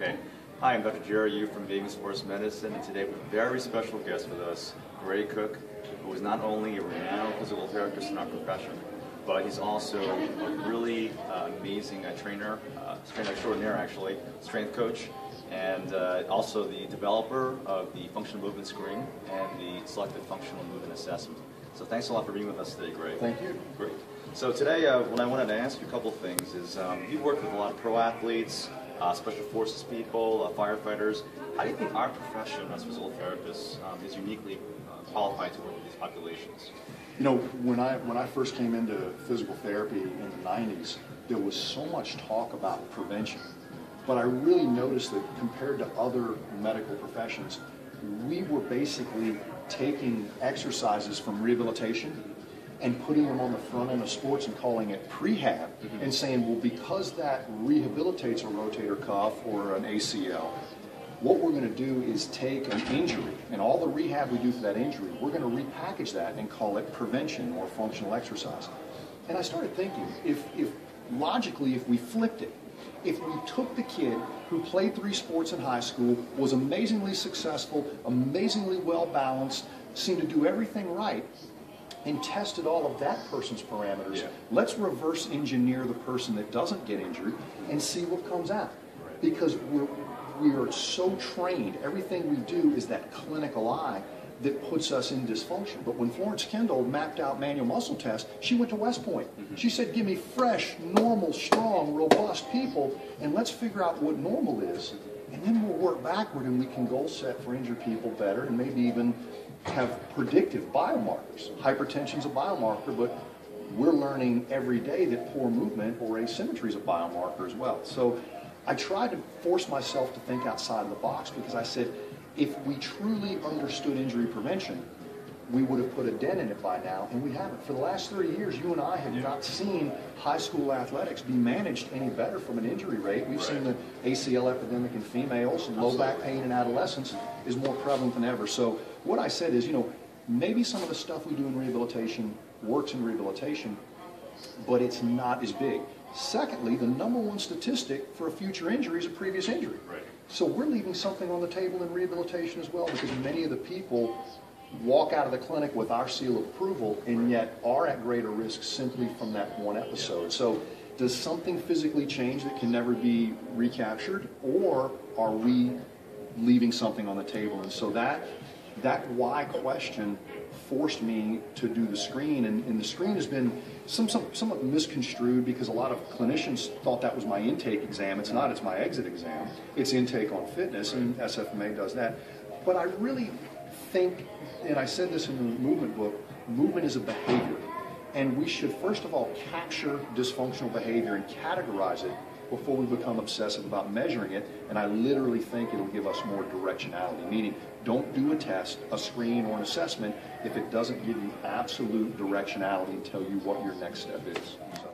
Okay. Hi, I'm Dr. Jerry Yu from Maven Sports Medicine, and today we have a very special guest with us, Ray Cook, who is not only a renowned physical therapist in our profession, but he's also a really amazing trainer, strength extraordinaire actually, strength coach, and also the developer of the functional movement screen and the selective functional movement assessment. So thanks a lot for being with us today, Greg. Thank you. Great. So today, what I wanted to ask you a couple of things is, you've worked with a lot of pro athletes, special forces people, firefighters. How do you think our profession as physical therapists is uniquely qualified to work with these populations? You know, when I first came into physical therapy in the 90s, there was so much talk about prevention. But I really noticed that compared to other medical professions, we were basically taking exercises from rehabilitation and putting them on the front end of sports and calling it prehab, and saying, well, because that rehabilitates a rotator cuff or an ACL, what we're going to do is take an injury, and all the rehab we do for that injury, we're going to repackage that and call it prevention or functional exercise. And I started thinking, if logically, if we flipped it, if we took the kid who played 3 sports in high school, was amazingly successful, amazingly well-balanced, seemed to do everything right, and tested all of that person's parameters, let's reverse engineer the person that doesn't get injured and see what comes out. Because we are so trained, everything we do is that clinical eye that puts us in dysfunction. But when Florence Kendall mapped out manual muscle tests, she went to West Point. She said, give me fresh, normal, strong, robust people, and let's figure out what normal is, and then we'll work backward and we can goal set for injured people better and maybe even have predictive biomarkers. Hypertension's a biomarker, but we're learning every day that poor movement or asymmetry is a biomarker as well. So I tried to force myself to think outside of the box, because I said, if we truly understood injury prevention, we would have put a dent in it by now, and we haven't. For the last 30 years, you and I have not seen high school athletics be managed any better from an injury rate. We've seen the ACL epidemic in females, and low back pain in adolescents is more prevalent than ever. So what I said is, you know, maybe some of the stuff we do in rehabilitation works in rehabilitation, but it's not as big. Secondly, the #1 statistic for a future injury is a previous injury. Right. So we're leaving something on the table in rehabilitation as well, because many of the people walk out of the clinic with our seal of approval and yet are at greater risk simply from that one episode. So does something physically change that can never be recaptured, or are we leaving something on the table? And so that why question forced me to do the screen, and the screen has been somewhat misconstrued, because a lot of clinicians thought that was my intake exam. It's not, it's my exit exam. It's intake on fitness, and SFMA does that. But I really think, and I said this in the movement book, movement is a behavior. And we should first of all capture dysfunctional behavior and categorize it before we become obsessive about measuring it. And I literally think it'll give us more directionality, meaning don't do a test, a screen, or an assessment if it doesn't give you absolute directionality and tell you what your next step is. So.